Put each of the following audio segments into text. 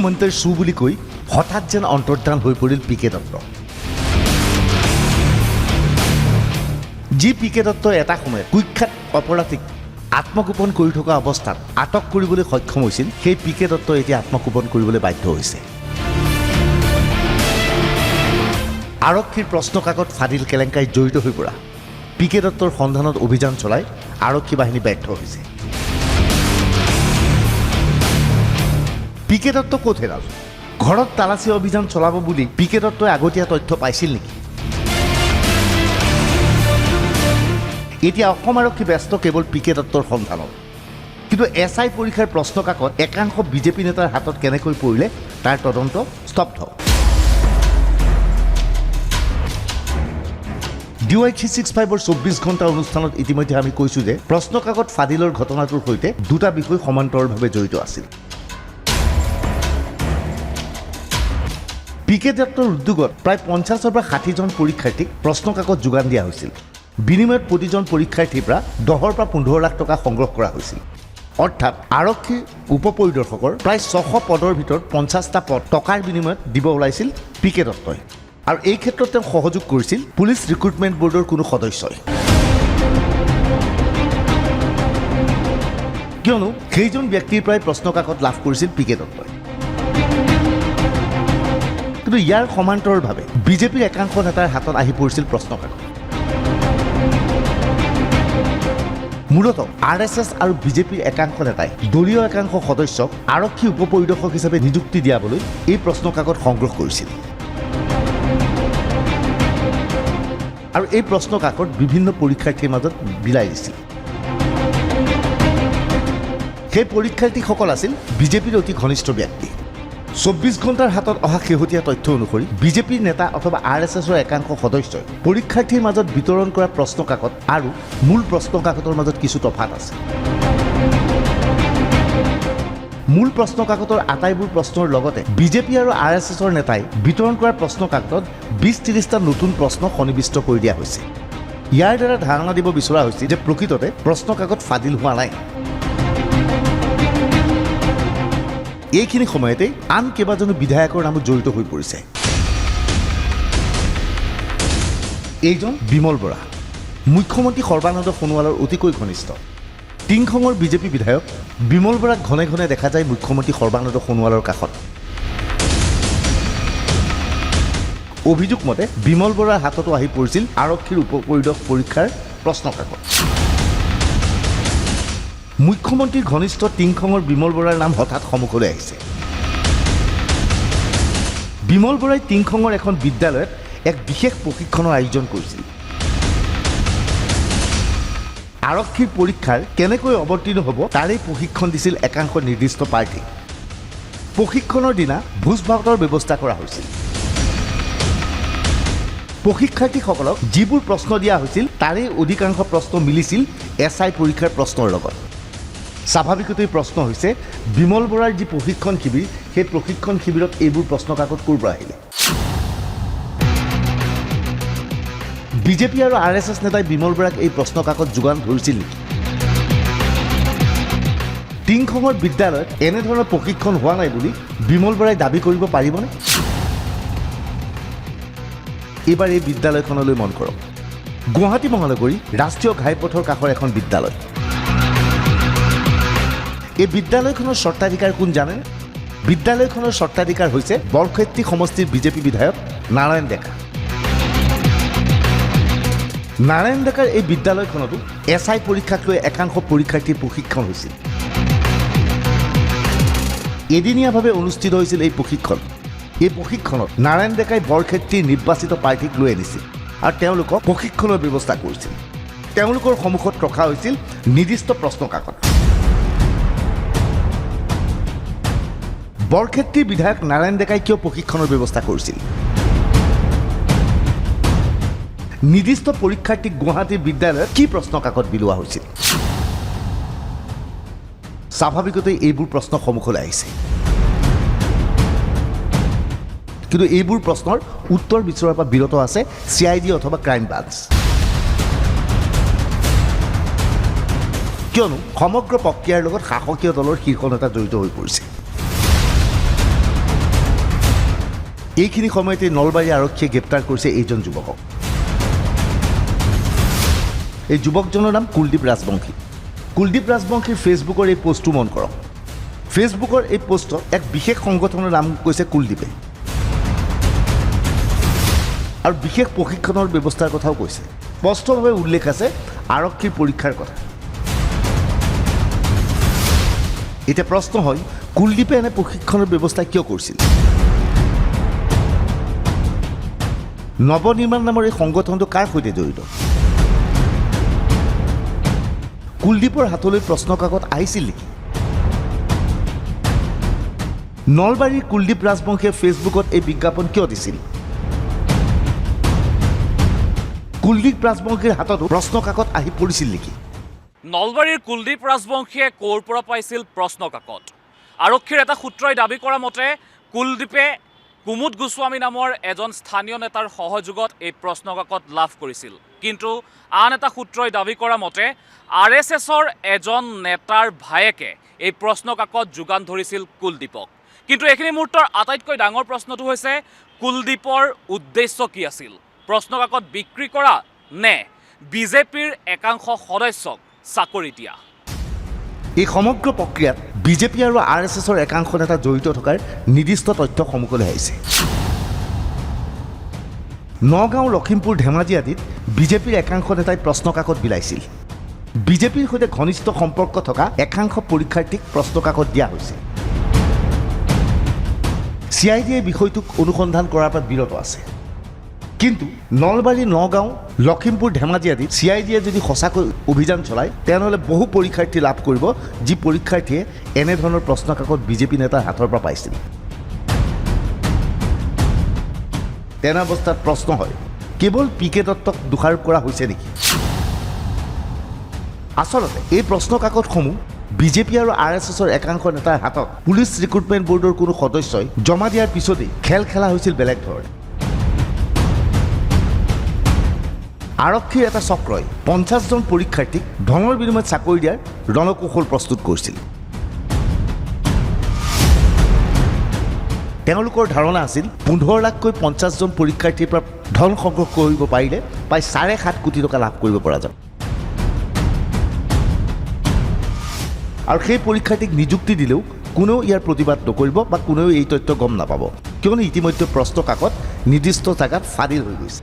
মন্ত্ৰৰ চু বুলি কৈ হঠাৎ যেন অন্তৰ্ধান হৈ পৰিল পি কে দত্ত। যি পি কে দত্তই এটা সময়ত কুখ্যাত অপৰাধীক আত্মগোপন কৰি থকা অৱস্থাত আটক কৰিবলৈ সক্ষম হৈছিল, সেই পি কে দত্তই এতিয়া আত্মগোপন কৰিবলৈ বাধ্য হৈছে। আৰক্ষীৰ প্ৰশ্ন কাকত ফাদিল কেলেংকাৰীত জড়িত হৈ পৰা পি কে দত্তৰ সন্ধানত অভিযান চলাই আৰক্ষী বাহিনী ব্যৰ্থ হৈছে। পি কে দত্ত ক'ত হেৰাল? ঘৰত তালাচী অভিযান চলাব বুলি পি কে দত্তই আগতীয়া তথ্য পাইছিল নেকি? এতিয়া অসম আৰক্ষী ব্যস্ত কেৱল পি কে দত্তৰ সন্ধানত। কিন্তু SI পৰীক্ষাৰ প্ৰশ্ন কাকত একাংশ বিজেপি নেতাৰ হাতত কেনেকৈ পৰিলে তাৰ তদন্ত স্তব্ধ। DY 365 24 ঘণ্টা অনুষ্ঠানত ইতিমধ্যে আমি কৈছোঁ যে প্ৰশ্ন কাকত ফাদিলৰ ঘটনাটোৰ সৈতে দুটা বিষয় সমান্তৰালভাৱে জড়িত আছিল। পি কে দত্তৰ উদ্যোগত প্ৰায় 50ৰ পৰা 60জন পৰীক্ষাৰ্থীক প্ৰশ্ন কাকত যোগান দিয়া হৈছিল। বিনিময়ত প্ৰতিজন পৰীক্ষাৰ্থীৰ পৰা 10ৰ পৰা 15 লাখ টকা সংগ্ৰহ কৰা হৈছিল। অৰ্থাৎ আৰক্ষীৰ উপ পৰিদৰ্শকৰ প্ৰায় 600 পদৰ ভিতৰত 50টা পদ টকাৰ বিনিময়ত দিব ওলাইছিল পি কে দত্তই। আৰু এই ক্ষেত্ৰত তেওঁ সহযোগ কৰিছিল পুলিচ ৰিক্ৰুটমেণ্ট বৰ্ডৰ কোনো সদস্যই। কিয়নো সেইজন ব্যক্তিৰ পৰাই প্ৰশ্ন কাকত লাভ কৰিছিল পি কে দত্তই। কিন্তু ইয়াৰ সমান্তৰালভাৱে বিজেপিৰ একাংশ নেতাৰ হাতত আহি পৰিছিল প্ৰশ্ন কাকত। মূলতঃ RSS আৰু বিজেপিৰ একাংশ নেতাই দলীয় একাংশ সদস্যক আৰক্ষী উপ পৰিদৰ্শক হিচাপে নিযুক্তি দিয়াবলৈ এই প্ৰশ্ন কাকত সংগ্ৰহ কৰিছিল। আৰু এই প্ৰশ্ন কাকত বিভিন্ন পৰীক্ষাৰ্থীৰ মাজত বিলাই দিছিল। সেই পৰীক্ষাৰ্থীসকল আছিল বিজেপিৰ অতি ঘনিষ্ঠ ব্যক্তি। 24 ঘণ্টাৰ হাতত অহা শেহতীয়া তথ্য অনুসৰি বিজেপিৰ নেতা অথবা RSSৰ একাংশ সদস্যই পৰীক্ষাৰ্থীৰ মাজত বিতৰণ কৰা প্ৰশ্ন কাকত আৰু মূল প্ৰশ্ন কাকতৰ মাজত কিছু তফাত আছে। মূল প্ৰশ্ন কাকতৰ আটাইবোৰ প্ৰশ্নৰ লগতে বিজেপি আৰু RSSৰ নেতাই বিতৰণ কৰা প্ৰশ্ন কাকতত 20-30টা নতুন প্ৰশ্ন সন্নিৱিষ্ট কৰি দিয়া হৈছে। ইয়াৰ দ্বাৰা ধাৰণা দিব বিচৰা হৈছে যে প্ৰকৃততে প্ৰশ্ন কাকত ফাদিল হোৱা নাই। এইখিনি সময়তে আন কেইবাজনো বিধায়কৰ নামো জড়িত হৈ পৰিছে। এইজন বিমল বৰা, মুখ্যমন্ত্ৰী সৰ্বানন্দ সোণোৱালৰ অতিকৈ ঘনিষ্ঠ। টিংখঙৰ বিজেপি বিধায়ক বিমল বৰাক ঘনে ঘনে দেখা যায় মুখ্যমন্ত্ৰী সৰ্বানন্দ সোণোৱালৰ কাষত। অভিযোগ মতে বিমল বৰাৰ হাততো আহি পৰিছিল আৰক্ষীৰ উপ পৰিদৰ্শক পৰীক্ষাৰ প্ৰশ্ন কাকত। মুখ্যমন্ত্ৰীৰ ঘনিষ্ঠ টিংখঙৰ বিমল বৰাৰ নাম হঠাৎ সন্মুখলৈ আহিছে। বিমল বৰাই টিংখঙৰ এখন বিদ্যালয়ত এক বিশেষ প্ৰশিক্ষণৰ আয়োজন কৰিছিল। আৰক্ষীৰ পৰীক্ষাৰ কেনেকৈ অৱতীৰ্ণ হ'ব তাৰেই প্ৰশিক্ষণ দিছিল একাংশ নিৰ্দিষ্ট পাৰ্টি। প্ৰশিক্ষণৰ দিনা ভোজ ভাতৰ ব্যৱস্থা কৰা হৈছিল। প্ৰশিক্ষাৰ্থীসকলক যিবোৰ প্ৰশ্ন দিয়া হৈছিল তাৰেই অধিকাংশ প্ৰশ্ন মিলিছিল SI পৰীক্ষাৰ প্ৰশ্নৰ লগত। স্বাভাৱিকতেই প্ৰশ্ন হৈছে বিমল বৰাৰ যি প্ৰশিক্ষণ শিবিৰ, সেই প্ৰশিক্ষণ শিবিৰত এইবোৰ প্ৰশ্ন কাকত ক'ৰ পৰা আহিলে? বিজেপি আৰু RSS নেতাই বিমল বৰাক এই প্ৰশ্ন কাকত যোগান ধৰিছিল নেকি? টিংখঙৰ বিদ্যালয়ত এনেধৰণৰ প্ৰশিক্ষণ হোৱা নাই বুলি বিমল বৰাই দাবী কৰিব পাৰিবনে? এইবাৰ এই বিদ্যালয়খনলৈ মন কৰক। গুৱাহাটী মহানগৰী ৰাষ্ট্ৰীয় ঘাইপথৰ কাষৰ এখন বিদ্যালয়। এই বিদ্যালয়খনৰ স্বত্বাধিকাৰ কোন জানে? বিদ্যালয়খনৰ স্বত্বাধিকাৰ হৈছে বৰক্ষেত্ৰী সমষ্টিৰ বিজেপি বিধায়ক নাৰায়ণ ডেকা। নাৰায়ণ ডেকাৰ এই বিদ্যালয়খনতো SI পৰীক্ষাক লৈ একাংশ পৰীক্ষাৰ্থীৰ প্ৰশিক্ষণ হৈছিল। এদিনীয়াভাৱে অনুষ্ঠিত হৈছিল এই প্ৰশিক্ষণ। এই প্ৰশিক্ষণত নাৰায়ণ ডেকাই বৰক্ষেত্ৰীৰ নিৰ্বাচিত প্ৰাৰ্থীক লৈ আনিছিল আৰু তেওঁলোকক প্ৰশিক্ষণৰ ব্যৱস্থা কৰিছিল। তেওঁলোকৰ সন্মুখত ৰখা হৈছিল নিৰ্দিষ্ট প্ৰশ্ন কাকত। বৰক্ষেত্ৰীৰ বিধায়ক নাৰায়ণ ডেকাই কিয় প্ৰশিক্ষণৰ ব্যৱস্থা কৰিছিল? নিৰ্দিষ্ট পৰীক্ষাৰ্থীক গুৱাহাটীৰ বিদ্যালয়ত কি প্ৰশ্ন কাকত বিলোৱা হৈছিল? স্বাভাৱিকতেই এইবোৰ প্ৰশ্ন সন্মুখলৈ আহিছে। কিন্তু এইবোৰ প্ৰশ্নৰ উত্তৰ বিচৰাৰ পৰা বিৰত আছে CID অথবা ক্ৰাইম ব্ৰাঞ্চ। কিয়নো সমগ্ৰ প্ৰক্ৰিয়াৰ লগত শাসকীয় দলৰ শীৰ্ষ নেতা জড়িত হৈ পৰিছে। এইখিনি সময়তে নলবাৰী আৰক্ষীয়ে গ্ৰেপ্তাৰ কৰিছে এইজন যুৱকক। এই যুৱকজনৰ নাম কুলদীপ ৰাজবংশী। কুলদীপ ৰাজবংশীৰ ফেচবুকৰ এই পোষ্টটো মন কৰক। ফেচবুকৰ এই পোষ্টত এক বিশেষ সংগঠনৰ নাম কৈছে কুলদীপে আৰু বিশেষ প্ৰশিক্ষণৰ ব্যৱস্থাৰ কথাও কৈছে। স্পষ্টভাৱে উল্লেখ আছে আৰক্ষীৰ পৰীক্ষাৰ কথা। এতিয়া প্ৰশ্ন হয়, কুলদীপে এনে প্ৰশিক্ষণৰ ব্যৱস্থা কিয় কৰিছিল? নৱনিৰ্মাণ নামৰ এই সংগঠনটো কাৰ সৈতে জড়িত? কুলদীপৰ হাতলৈ প্ৰশ্ন কাকত আহিছিল নেকি? নলবাৰীৰ কুলদীপ ৰাজবংশীয়ে ফেচবুকত এই বিজ্ঞাপন কিয় দিছিল? কুলদীপ ৰাজবংশীৰ হাততো প্ৰশ্ন কাকত আহি পৰিছিল নেকি? নলবাৰীৰ কুলদীপ ৰাজবংশীয়ে ক'ৰ পৰা পাইছিল প্ৰশ্ন কাকত? আৰক্ষীৰ এটা সূত্ৰই দাবী কৰা মতে কুলদীপে কুমুদ গোস্বামী নামৰ এজন স্থানীয় নেতাৰ সহযোগত এই প্ৰশ্ন কাকত লাভ কৰিছিল। কিন্তু আন এটা সূত্ৰই দাবী কৰা মতে RSSৰ এজন নেতাৰ ভায়েকে এই প্ৰশ্ন কাকত যোগান ধৰিছিল কুলদীপক। কিন্তু এইখিনি মুহূৰ্তৰ আটাইতকৈ ডাঙৰ প্ৰশ্নটো হৈছে কুলদীপৰ উদ্দেশ্য কি আছিল? প্ৰশ্ন কাকত বিক্ৰী কৰা নে বিজেপিৰ একাংশ সদস্যক চাকৰি দিয়া? এই সমগ্ৰ প্ৰক্ৰিয়াত বিজেপি আৰু RSSৰ একাংশ নেতা জড়িত থকাৰ নিৰ্দিষ্ট তথ্য সন্মুখলৈ আহিছে। নগাঁও, লখিমপুৰ, ধেমাজি আদিত বিজেপিৰ একাংশ নেতাই প্ৰশ্ন কাকত বিলাইছিল। বিজেপিৰ সৈতে ঘনিষ্ঠ সম্পৰ্ক থকা একাংশ পৰীক্ষাৰ্থীক প্ৰশ্ন কাকত দিয়া হৈছে। CIDয়ে বিষয়টোক অনুসন্ধান কৰাৰ পৰা বিৰত আছে। কিন্তু নলবাৰী, নগাঁও, লখিমপুৰ, ধেমাজি আদিত CIDয়ে যদি সঁচাকৈ অভিযান চলায় তেনেহ'লে বহু পৰীক্ষাৰ্থী লাভ কৰিব, যি পৰীক্ষাৰ্থীয়ে এনেধৰণৰ প্ৰশ্ন কাকত বিজেপি নেতাৰ হাতৰ পৰা পাইছিল। তেনে অৱস্থাত প্ৰশ্ন হয়, কেৱল PK দত্তক দোষাৰোপ কৰা হৈছে নেকি? আচলতে এই প্ৰশ্ন কাকতসমূহ বিজেপি আৰু RSSৰ একাংশ নেতাৰ হাতত পুলিচ ৰিক্ৰুটমেণ্ট বৰ্ডৰ কোনো সদস্যই জমা দিয়াৰ পিছতেই খেল খেলা হৈছিল বেলেগ ধৰণে। আৰক্ষীৰ এটা চক্ৰই 50জন পৰীক্ষাৰ্থীক ধনৰ বিনিময়ত চাকৰি দিয়াৰ ৰণকৌশল প্ৰস্তুত কৰিছিল। তেওঁলোকৰ ধাৰণা আছিল 15 লাখকৈ 50জন পৰীক্ষাৰ্থীৰ পৰা ধন সংগ্ৰহ কৰিব পাৰিলে প্ৰায় 7.5 কোটি টকা লাভ কৰিব পৰা যাব। আৰু সেই পৰীক্ষাৰ্থীক নিযুক্তি দিলেও কোনেও ইয়াৰ প্ৰতিবাদ নকৰিব বা কোনেও এই তথ্য গম নাপাব, কিয়নো ইতিমধ্যে প্ৰশ্ন কাকত নিৰ্দিষ্ট জাগাত ফাদিল হৈ গৈছে।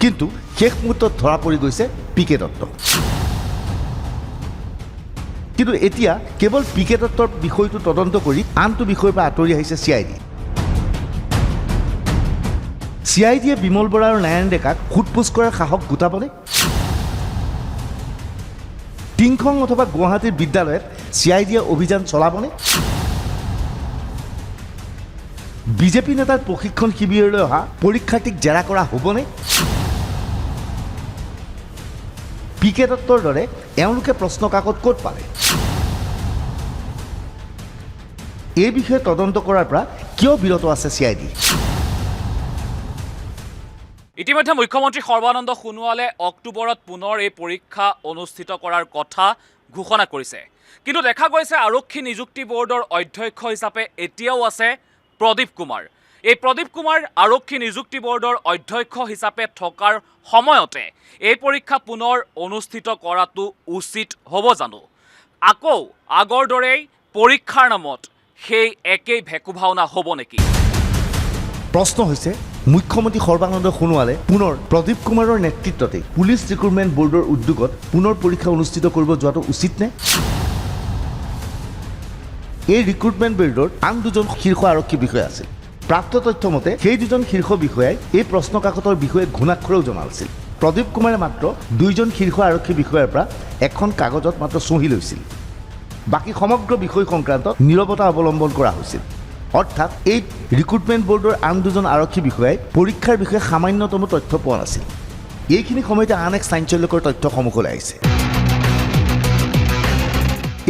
কিন্তু শেষ মুহূৰ্তত ধৰা পৰি গৈছে PK দত্ত। কিন্তু এতিয়া কেৱল PK দত্তৰ বিষয়টো তদন্ত কৰি আনটো বিষয়ৰ পৰা আঁতৰি আহিছে CIDয়ে বিমল বৰা আৰু নাৰায়ণ ডেকাক সোধপোছ কৰাৰ সাহস গোটাবনে? টিংখং অথবা গুৱাহাটীৰ বিদ্যালয়ত CIDয়ে অভিযান চলাবনে? বিজেপি নেতাৰ প্ৰশিক্ষণ শিবিৰলৈ অহা পৰীক্ষাৰ্থীক জেৰা কৰা হ'বনে? PK দত্তৰ দৰে এওঁলোকে প্ৰশ্ন কাকত ক'ত পালে? এই বিষয়ে তদন্ত কৰাৰ পৰা কিয় বিৰত আছে CID? ইতিমধ্যে মুখ্যমন্ত্ৰী সৰ্বানন্দ সোণোৱালে অক্টোবৰত পুনৰ এই পৰীক্ষা অনুষ্ঠিত কৰাৰ কথা ঘোষণা কৰিছে। কিন্তু দেখা গৈছে আৰক্ষী নিযুক্তি বৰ্ডৰ অধ্যক্ষ হিচাপে এতিয়াও আছে প্ৰদীপ কুমাৰ। এই প্ৰদীপ কুমাৰ আৰক্ষী নিযুক্তি বৰ্ডৰ অধ্যক্ষ হিচাপে থকাৰ সময়তে এই পৰীক্ষা পুনৰ অনুষ্ঠিত কৰাটো উচিত হ'ব জানো? আকৌ আগৰ দৰেই পৰীক্ষাৰ নামত সেই একেই ভেকু ভাওনা হ'ব নেকি? প্ৰশ্ন হৈছে, মুখ্যমন্ত্ৰী সৰ্বানন্দ সোণোৱালে পুনৰ প্ৰদীপ কুমাৰৰ নেতৃত্বতে পুলিচ ৰিক্ৰুটমেণ্ট বৰ্ডৰ উদ্যোগত পুনৰ পৰীক্ষা অনুষ্ঠিত কৰিব যোৱাটো উচিত নে? এই ৰিক্ৰুটমেণ্ট বৰ্ডৰ আন দুজন শীৰ্ষ আৰক্ষী বিষয়া আছিল। প্ৰাপ্ত তথ্য মতে সেই দুজন শীৰ্ষ বিষয়াই এই প্ৰশ্ন কাকতৰ বিষয়ে ঘূণাক্ষৰেও জনা নাছিল। প্ৰদীপ কুমাৰে মাত্ৰ 2জন শীৰ্ষ আৰক্ষী বিষয়াৰ পৰা এখন কাগজত মাত্ৰ চহী লৈছিল। বাকী সমগ্ৰ বিষয় সংক্ৰান্তত নীৰৱতা অৱলম্বন কৰা হৈছিল। অৰ্থাৎ এই ৰিক্ৰুটমেণ্ট বৰ্ডৰ আন দুজন আৰক্ষী বিষয়াই পৰীক্ষাৰ বিষয়ে সামান্যতম তথ্য পোৱা নাছিল। এইখিনি সময়তে আন এক চাঞ্চল্যকৰ তথ্য সন্মুখলৈ আহিছে।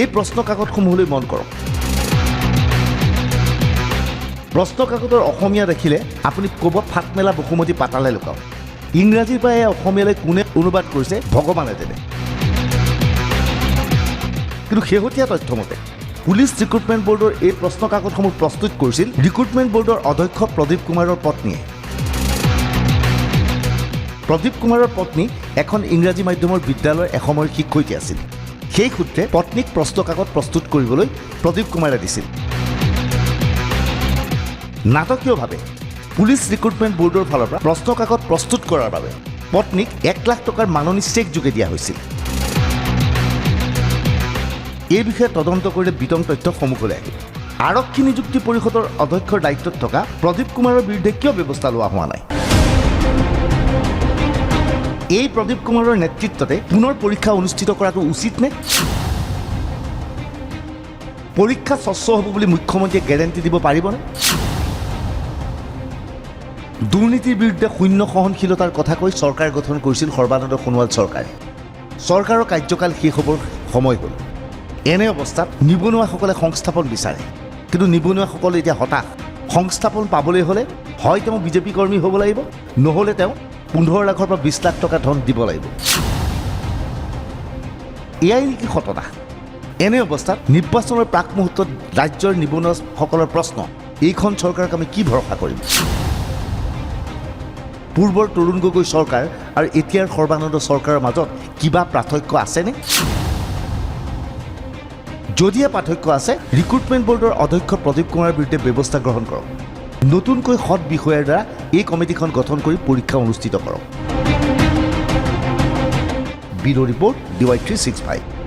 এই প্ৰশ্ন কাকতসমূহলৈ মন কৰক। প্ৰশ্ন কাকতৰ অসমীয়া দেখিলে আপুনি ক'ব ফাট মেলা বসুমতী পাতালে লুকাও। ইংৰাজীৰ পৰা অসমীয়ালৈ কোনে অনুবাদ কৰিছে ভগৱানে জানে। কিন্তু শেহতীয়া তথ্য মতে পুলিচ ৰিক্ৰুটমেণ্ট বৰ্ডৰ এই প্ৰশ্ন কাকতসমূহ প্ৰস্তুত কৰিছিল ৰিক্ৰুটমেণ্ট বৰ্ডৰ অধ্যক্ষ প্ৰদীপ কুমাৰৰ পত্নীয়ে। প্ৰদীপ কুমাৰৰ পত্নী এখন ইংৰাজী মাধ্যমৰ বিদ্যালয়ৰ এসময়ৰ শিক্ষয়িত্ৰী আছিল। সেই সূত্ৰে পত্নীক প্ৰশ্ন কাকত প্ৰস্তুত কৰিবলৈ প্ৰদীপ কুমাৰে দিছিল। নাটকীয়ভাৱে পুলিচ ৰিক্ৰুটমেণ্ট বৰ্ডৰ ফালৰ পৰা প্ৰশ্ন কাকত প্ৰস্তুত কৰাৰ বাবে পত্নীক 1 লাখ টকাৰ মাননি চেক যোগে দিয়া হৈছিল। এই বিষয়ে তদন্ত কৰিলে বিতং তথ্য সন্মুখলৈ আহিল। আৰক্ষী নিযুক্তি পৰিষদৰ অধ্যক্ষৰ দায়িত্বত থকা প্ৰদীপ কুমাৰৰ বিৰুদ্ধে কিয় ব্যৱস্থা লোৱা হোৱা নাই? এই প্ৰদীপ কুমাৰৰ নেতৃত্বতে পুনৰ পৰীক্ষা অনুষ্ঠিত কৰাটো উচিত নে? পৰীক্ষা স্বচ্ছ হ'ব বুলি মুখ্যমন্ত্ৰীয়ে গেৰেণ্টি দিব পাৰিবনে? দুৰ্নীতিৰ বিৰুদ্ধে শূন্য সহনশীলতাৰ কথা কৈ চৰকাৰ গঠন কৰিছিল সৰ্বানন্দ সোণোৱাল চৰকাৰে। চৰকাৰৰ কাৰ্যকাল শেষ হ'বৰ সময় হ'ল। এনে অৱস্থাত নিবনুৱাসকলে সংস্থাপন বিচাৰে, কিন্তু নিবনুৱাসকলে এতিয়া হতাশ। সংস্থাপন পাবলৈ হ'লে হয় তেওঁ বিজেপি কৰ্মী হ'ব লাগিব, নহ'লে তেওঁ 15 লাখৰ পৰা 20 লাখ টকা ধন দিব লাগিব। এয়াই নেকি সততা? এনে অৱস্থাত নিৰ্বাচনৰ প্ৰাক মুহূৰ্তত ৰাজ্যৰ নিবনুৱাসকলৰ প্ৰশ্ন, এইখন চৰকাৰক আমি কি ভৰসা কৰিম? পূৰ্বৰ তৰুণ গগৈ চৰকাৰ আৰু এতিয়াৰ সৰ্বানন্দ চৰকাৰৰ মাজত কিবা পাৰ্থক্য আছেনে? যদিহে পাৰ্থক্য আছে, ৰিক্ৰুটমেণ্ট বৰ্ডৰ অধ্যক্ষ প্ৰদীপ কুমাৰৰ বিৰুদ্ধে ব্যৱস্থা গ্ৰহণ কৰক। নতুনকৈ সৎ বিষয়াৰ দ্বাৰা এই কমিটিখন গঠন কৰি পৰীক্ষা অনুষ্ঠিত কৰক। Bureau' report DY365।